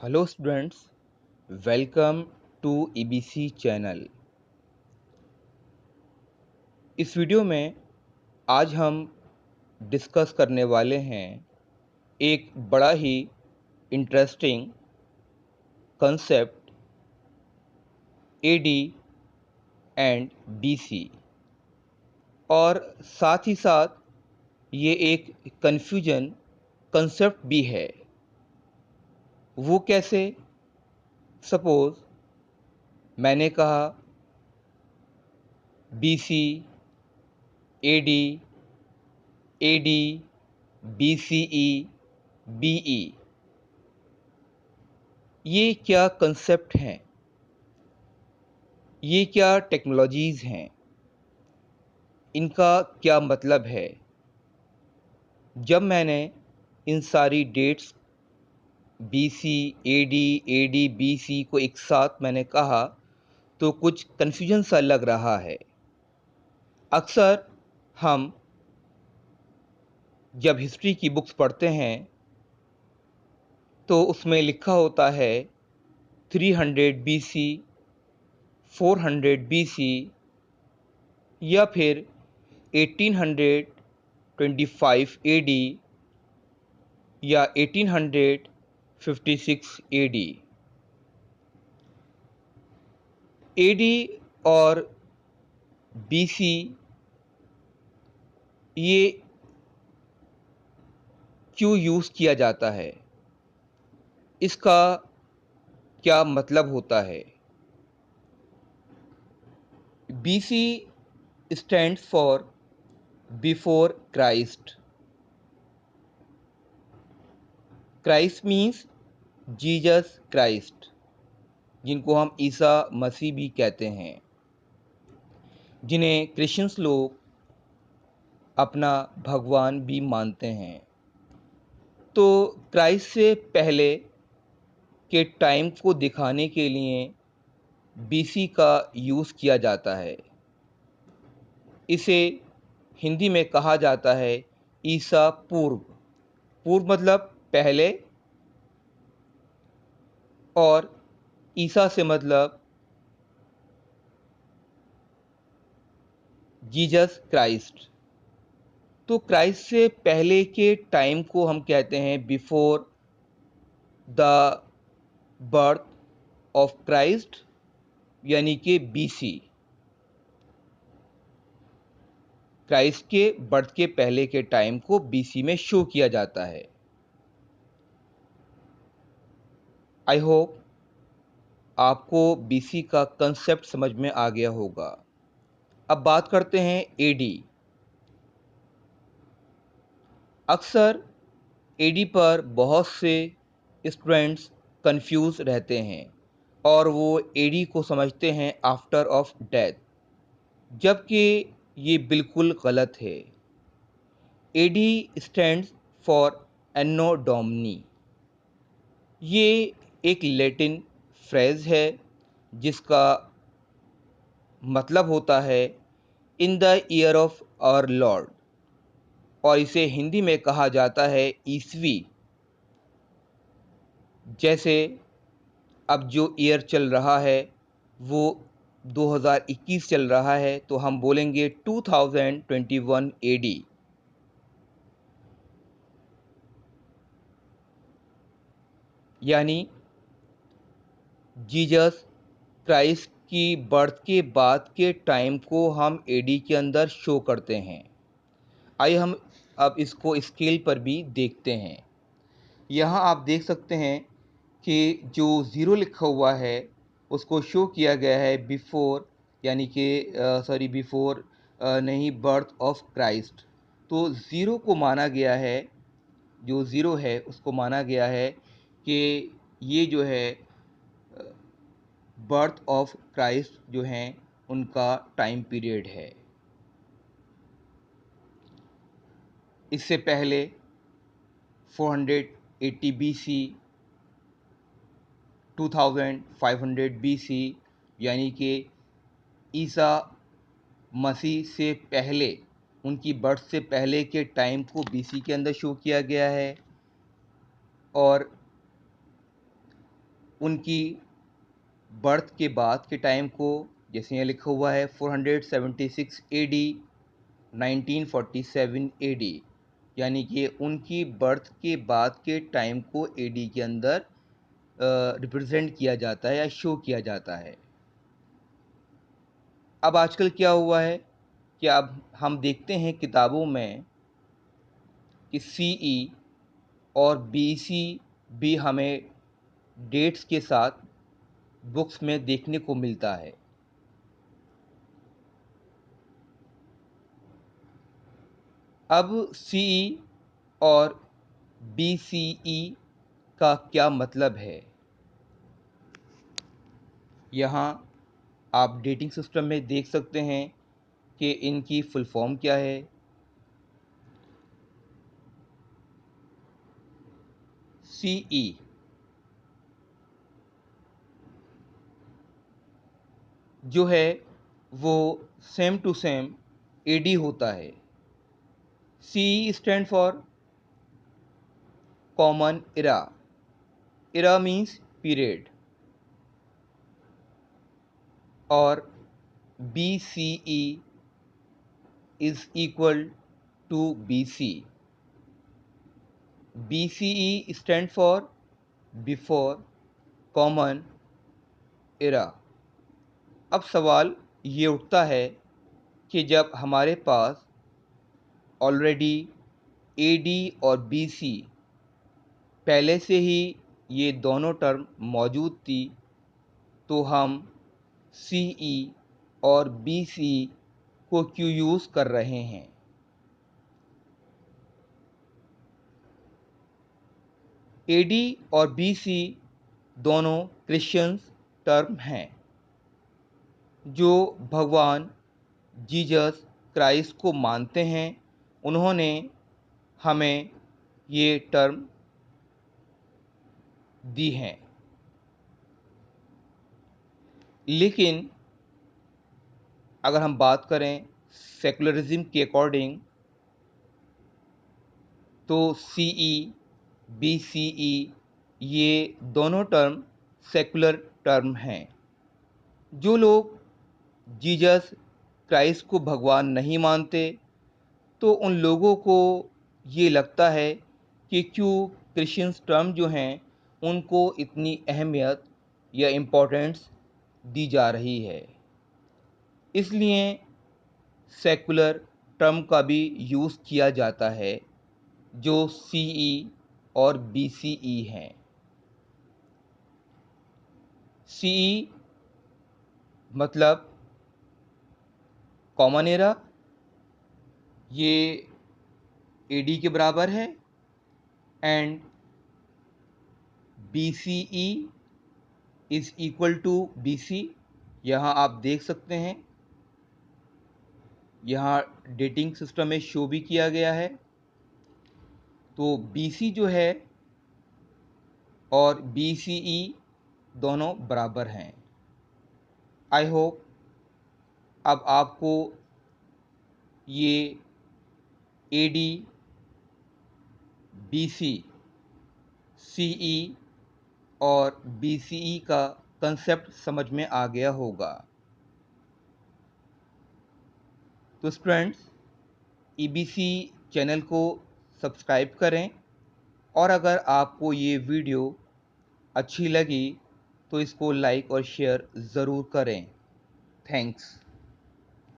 Hello students, welcome to EBC channel. इस video में आज हम डिस्कस करने वाले हैं एक बड़ा ही interesting concept AD and BC, और साथ ही साथ ये एक कन्फ्यूजन कंसेप्ट भी है। वो कैसे? सपोज मैंने कहा BC, AD, AD, BCE, BE, ये क्या कंसेप्ट हैं? ये क्या टेक्नोलॉजीज़ हैं? इनका क्या मतलब है? जब मैंने इन सारी dates BC, AD, AD, BC को एक साथ मैंने कहा तो कुछ कन्फ्यूजन सा लग रहा है। अक्सर हम जब हिस्ट्री की बुक्स पढ़ते हैं तो उसमें लिखा होता है 300 बीसी, 400 बीसी या फिर 1825 एडी या 1856 एडी। एडी और बीसी ये क्यों यूज़ किया जाता है? इसका क्या मतलब होता है? BC stands for before Christ. Christ means Jesus Christ, जिनको हम ईसा मसीह भी कहते हैं, जिन्हें क्रिश्चियंस लोग अपना भगवान भी मानते हैं। तो क्राइस्ट से पहले के टाइम को दिखाने के लिए बीसी का यूज़ किया जाता है। इसे हिंदी में कहा जाता है ईसा पूर्व। पूर्व मतलब पहले, और ईसा से मतलब जीसस क्राइस्ट। तो क्राइस्ट से पहले के टाइम को हम कहते हैं before the birth of Christ, यानी कि बीसी। क्राइस्ट के बर्थ के पहले के टाइम को बीसी में शो किया जाता है। आई होप आपको बीसी का कंसेप्ट समझ में आ गया होगा। अब बात करते हैं एडी। अक्सर एडी पर बहुत से स्टूडेंट्स कंफ्यूज रहते हैं और वो एडी को समझते हैं आफ्टर ऑफ डेथ, जबकि ये बिल्कुल गलत है। AD stands for anno domini. ये एक लैटिन फ्रेज है जिसका मतलब होता है in the year of our lord, और इसे हिंदी में कहा जाता है ईसवी। जैसे अब जो ईयर चल रहा है वो 2021 चल रहा है, तो हम बोलेंगे 2021 एडी। यानी जीसस क्राइस्ट की बर्थ के बाद के टाइम को हम एडी के अंदर शो करते हैं। आइए हम अब इसको स्केल पर भी देखते हैं। यहाँ आप देख सकते हैं कि जो ज़ीरो लिखा हुआ है उसको शो किया गया है बिफोर, यानी कि बिफोर नहीं, बर्थ ऑफ क्राइस्ट। तो ज़ीरो को माना गया है, जो ज़ीरो है उसको माना गया है कि ये जो है बर्थ ऑफ क्राइस्ट जो हैं उनका टाइम पीरियड है। इससे पहले 480 बीसी, 2500 बीसी, यानी कि ईसा मसीह से पहले, उनकी बर्थ से पहले के टाइम को बीसी के अंदर शो किया गया है। और उनकी बर्थ के बाद के टाइम को, जैसे यहाँ लिखा हुआ है 476 एडी 1947 एडी, यानी कि उनकी बर्थ के बाद के टाइम को एडी के अंदर रिप्रेजेंट किया जाता है या शो किया जाता है। अब आजकल क्या हुआ है कि अब हम देखते हैं किताबों में कि सीई और बीसी भी हमें डेट्स के साथ बुक्स में देखने को मिलता है। अब सीई और बीसीई का क्या मतलब है? यहाँ आप डेटिंग सिस्टम में देख सकते हैं कि इनकी फुल फॉर्म क्या है। सीई जो है वो सेम टू सेम एडी होता है। CE stand for common era. Era means period. और BCE is equal to BC. BCE stand for before common era. अब सवाल ये उठता है कि जब हमारे पास ऑलरेडी AD और BC पहले से ही ये दोनों टर्म मौजूद थी, तो हम CE और BCE को क्यों यूज़ कर रहे हैं? AD और BC दोनों क्रिश्चियंस टर्म हैं जो भगवान जीसस क्राइस्ट को मानते हैं। उन्होंने हमें ये टर्म दी हैं। लेकिन अगर हम बात करें सेकुलरिज्म के अकॉर्डिंग, तो CE BCE ये दोनों टर्म सेकुलर टर्म हैं। जो लोग जीसस क्राइस्ट को भगवान नहीं मानते, तो उन लोगों को ये लगता है कि क्यों क्रिश्चियंस टर्म जो हैं उनको इतनी अहमियत या इम्पोर्टेंस दी जा रही है। इसलिए सेकुलर टर्म का भी यूज़ किया जाता है जो CE और BCE हैं। CE मतलब कॉमन एरा, ये AD के बराबर है। And BCE is equal to BC। यहाँ आप देख सकते हैं, यहाँ डेटिंग सिस्टम में शो भी किया गया है। तो BC जो है और BCE दोनों बराबर हैं। आई होप अब आपको ये AD BC CE और BCE का कंसेप्ट समझ में आ गया होगा। तो स्टूडेंट्स, EBC चैनल को सब्सक्राइब करें, और अगर आपको ये वीडियो अच्छी लगी तो इसको लाइक और शेयर ज़रूर करें। थैंक्स।